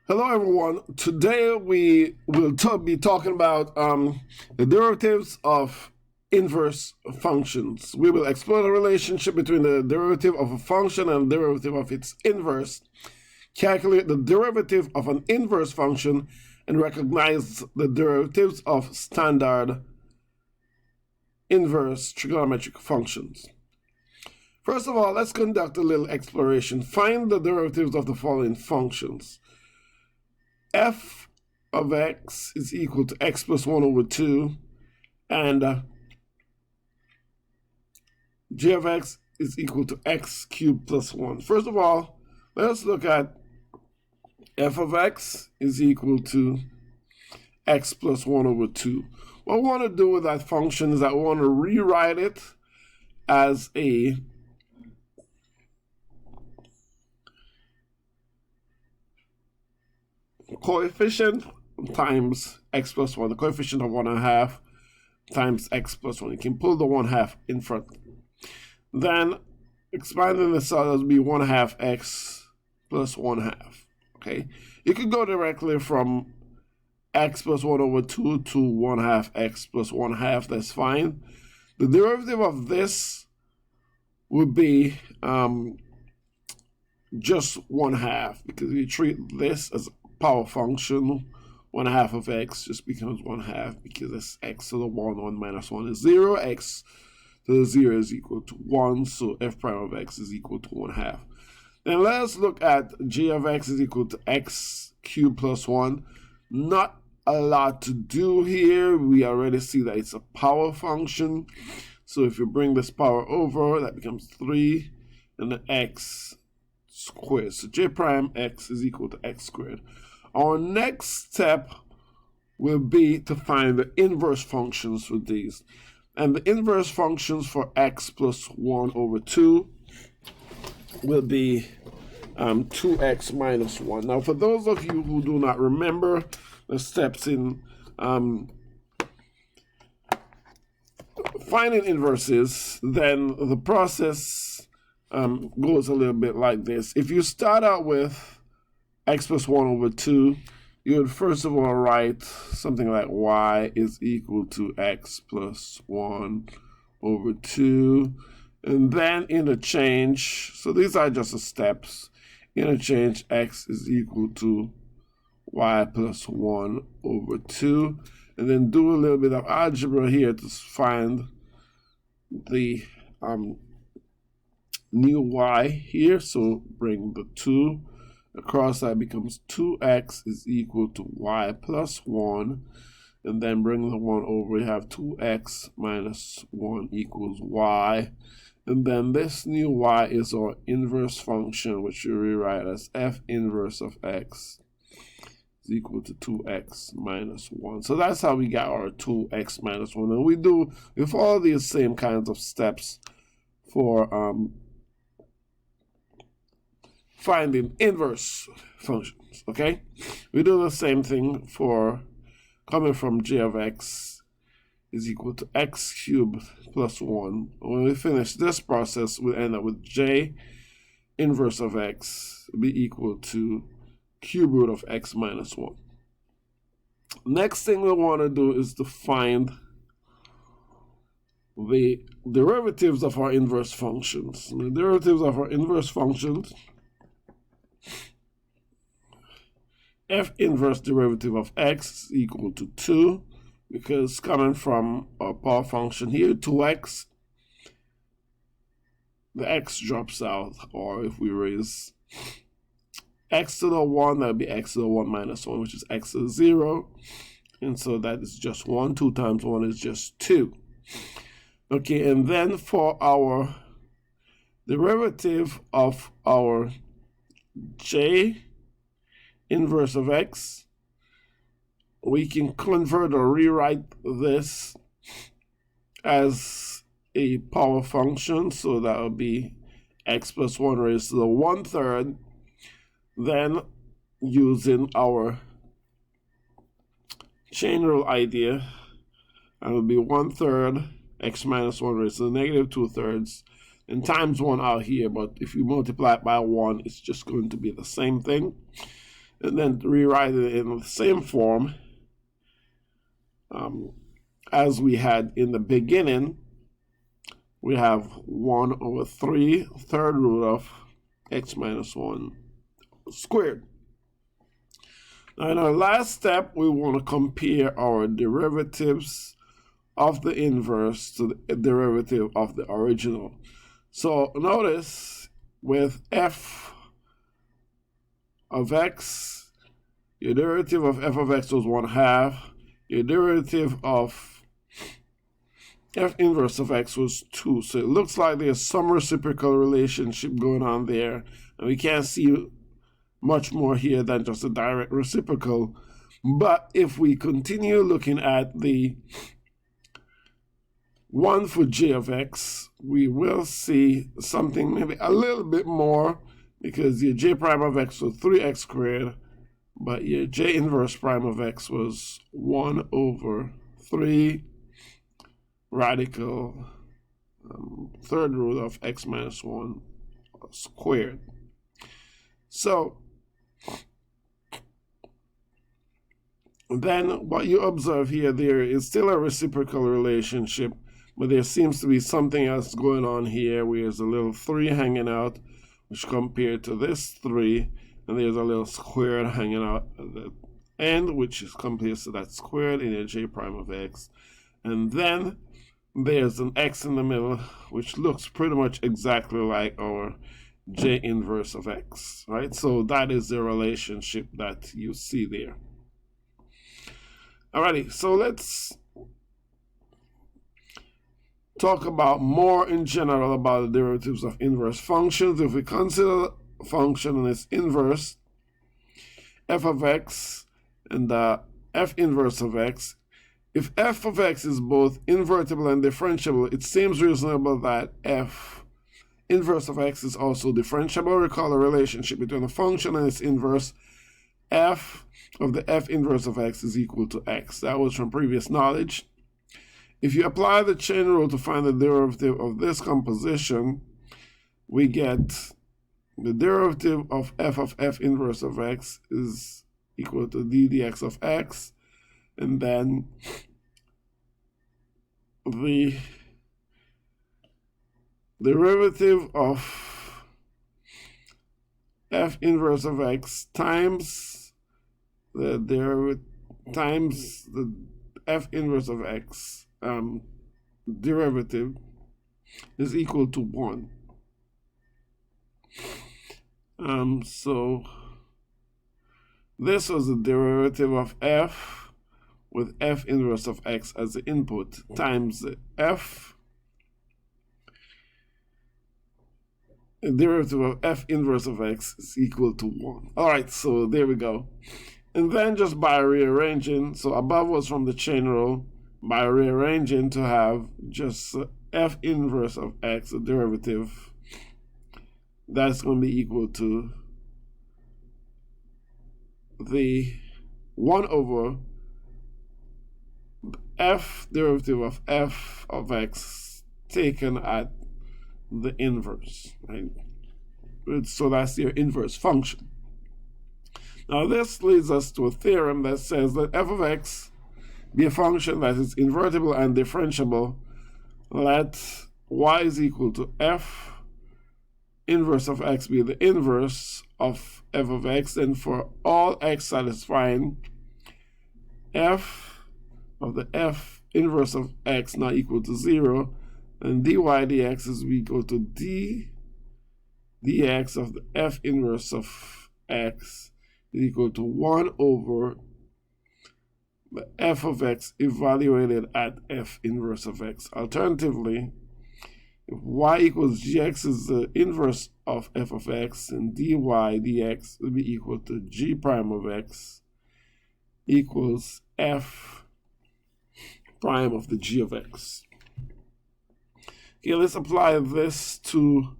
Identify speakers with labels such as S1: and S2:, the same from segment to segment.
S1: Hello, everyone. Today we will be talking about the derivatives of inverse functions. We will explore the relationship between the derivative of a function and the derivative of its inverse, calculate the derivative of an inverse function, and recognize the derivatives of standard inverse trigonometric functions. First of all, let's conduct a little exploration. Find the derivatives of the following functions. F of x is equal to x plus 1 over 2, and g of x is equal to x cubed plus 1. First of all, let's look at f of x is equal to x plus 1 over 2. What we want to do with that function is that we want to rewrite it as a coefficient times x plus 1, the coefficient of 1/2 times x plus 1. You can pull the 1/2 in front. Then expanding this out, that would be 1/2 x plus 1/2. Okay, you could go directly from x plus 1 over 2 to 1/2 x plus 1/2. That's fine. The derivative of this would be just 1/2, because we treat this as a power function. 1/2 of x just becomes 1/2 because it's x to the 1 minus 1 is 0, x to the 0 is equal to 1, so f prime of x is equal to 1/2. Then let's look at g of x is equal to x cubed plus 1. Not a lot to do here. We already see that it's a power function, so if you bring this power over, that becomes 3 and the x squared. So j prime x is equal to x squared. Our next step will be to find the inverse functions for these. And the inverse functions for x plus 1 over 2 will be 2x minus 1. Now, for those of you who do not remember the steps in finding inverses, then the process goes a little bit like this. If you start out with x plus 1 over 2, you would first of all write something like y is equal to x plus 1 over 2, and then interchange. So these are just the steps. Interchange x is equal to y plus 1 over 2, and then do a little bit of algebra here to find the new y here. So bring the 2 across, that becomes 2x is equal to y plus 1, and then bring the 1 over, we have 2x minus 1 equals y, and then this new y is our inverse function, which we rewrite as f inverse of x is equal to 2x minus 1. So that's how we got our 2x minus 1, and we follow these same kinds of steps for finding inverse functions. Okay, we do the same thing for coming from g of x is equal to x cubed plus 1. When we finish this process, we end up with j inverse of x be equal to cube root of x minus 1. Next thing we want to do is to find the derivatives of our inverse functions. The derivatives of our inverse functions, f inverse derivative of x is equal to 2, because coming from our power function here, 2x, the x drops out, or if we raise x to the 1, that would be x to the 1 minus 1, which is x to the 0, and so that is just 1. 2 times 1 is just 2. Okay, and then for our derivative of our j inverse of x, we can convert or rewrite this as a power function, so that would be x plus 1 raised to the 1/3. Then using our chain rule idea, that would be 1/3 x minus 1 raised to the negative 2/3, and times 1 out here, but if you multiply it by 1, it's just going to be the same thing. and then rewrite it in the same form as we had in the beginning. We have 1 over 3 third root of x minus 1 squared. Now in our last step, we want to compare our derivatives of the inverse to the derivative of the original. So notice with f of x, your derivative of f of x was 1/2. Your derivative of f inverse of x was 2. So it looks like there's some reciprocal relationship going on there. And we can't see much more here than just a direct reciprocal. But if we continue looking at the one for j of x, we will see something maybe a little bit more, because your j prime of x was 3x squared, but your j inverse prime of x was 1 over 3 radical third root of x minus 1 squared. So then what you observe here, there is still a reciprocal relationship, but there seems to be something else going on here, where there's a little 3 hanging out, which compared to this 3, and there's a little squared hanging out at the end, which is compared to that squared in a j prime of x. And then there's an x in the middle, which looks pretty much exactly like our j inverse of x, right? So that is the relationship that you see there. Alrighty, so let's talk about more in general about the derivatives of inverse functions. If we consider a function and its inverse, f of x and f inverse of x, if f of x is both invertible and differentiable, it seems reasonable that f inverse of x is also differentiable. Recall the relationship between a function and its inverse. F of the f inverse of x is equal to x. That was from previous knowledge. If you apply the chain rule to find the derivative of this composition, we get the derivative of f inverse of x is equal to d dx of x, and then the derivative of f inverse of x times the f inverse of x derivative is equal to 1. So this was the derivative of f with f inverse of x as the input times the f. The derivative of f inverse of x is equal to 1. All right, so there we go. And then just by rearranging, so above was from the chain rule, by rearranging to have just f inverse of x, the derivative, that's going to be equal to the 1 over f derivative of f of x taken at the inverse, right? So that's your inverse function. Now this leads us to a theorem that says that f of x be a function that is invertible and differentiable. Let y is equal to f inverse of x be the inverse of f of x, and for all x satisfying, f of the f inverse of x not equal to 0, and dy dx is equal to d dx of the f inverse of x is equal to 1 over the f of x evaluated at f inverse of x. Alternatively, if y equals gx is the inverse of f of x, and dy dx will be equal to g prime of x equals f prime of the g of x. Okay, let's apply this to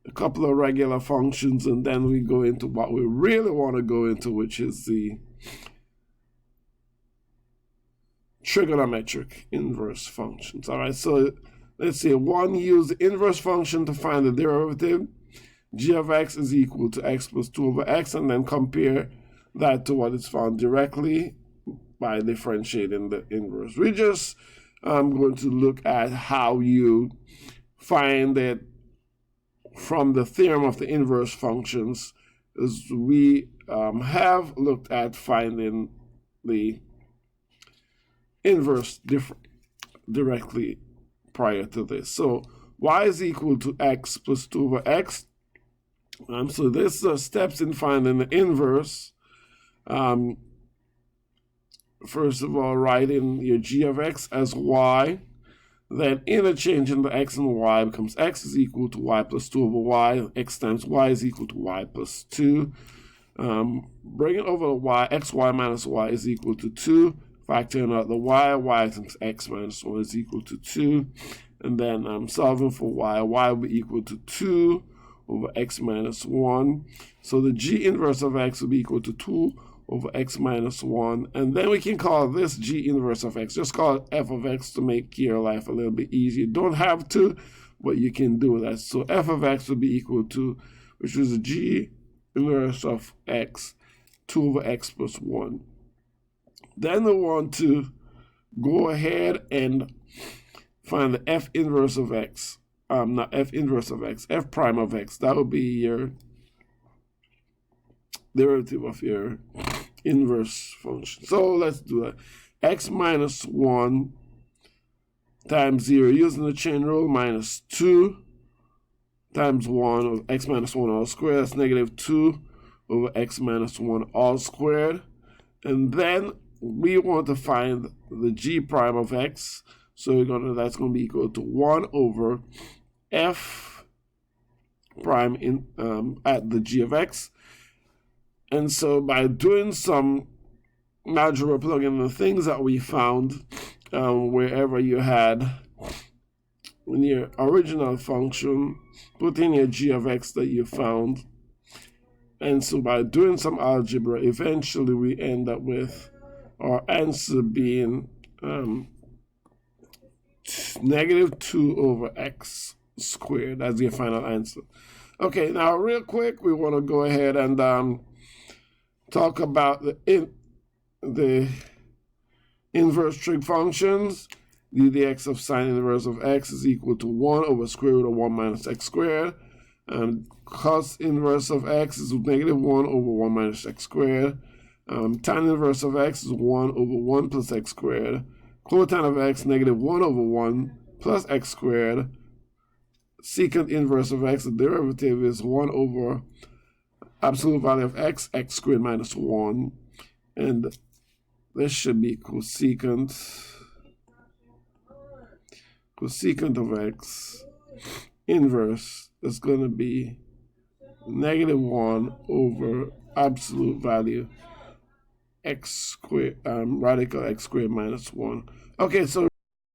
S1: a couple of regular functions, and then we go into what we really want to go into, which is the trigonometric inverse functions. All right, so let's see. One, use the inverse function to find the derivative. G of x is equal to x plus 2 over x, and then compare that to what is found directly by differentiating the inverse. We just going to look at how you find it from the theorem of the inverse functions, as we have looked at finding the inverse directly prior to this. So y is equal to x plus 2 over x. So this steps in finding the inverse. First of all, write in your g of x as y. Then interchanging the x and y becomes x is equal to y plus 2 over y. X times y is equal to y plus 2. Bring it over to y. Xy minus y is equal to 2. Factoring out the y times x minus 1 is equal to 2. And then I'm solving for y will be equal to 2 over x minus 1. So the g inverse of x will be equal to 2 over x minus 1. And then we can call this g inverse of x. Just call it f of x to make your life a little bit easier. You don't have to, but you can do that. So f of x will be equal to, which is g inverse of x, 2 over x plus 1. Then we want to go ahead and find the f inverse of x. Not f inverse of x, f prime of x. That would be your derivative of your inverse function. So let's do that. X minus 1 times 0 using the chain rule, minus 2 times 1 of x minus 1 all squared. That's negative 2 over x minus 1 all squared. And then we want to find the g prime of x. So that's going to be equal to 1 over f prime at the g of x. And so by doing some algebra plugging the things that we found wherever you had in your original function, put in your g of x that you found. And so by doing some algebra, eventually we end up with our answer being negative 2 over x squared as your final answer. Okay, now real quick, we want to go ahead and talk about the inverse trig functions. d dx of sine inverse of x is equal to 1 over square root of 1 minus x squared. And cos inverse of x is negative 1 over 1 minus x squared. Tan inverse of x is 1 over 1 plus x squared. Cotan of x, negative 1 over 1 plus x squared. Secant inverse of x, the derivative is 1 over absolute value of x, x squared minus 1. And this should be cosecant of x inverse is going to be negative 1 over absolute value x squared, radical x squared minus 1. Okay, so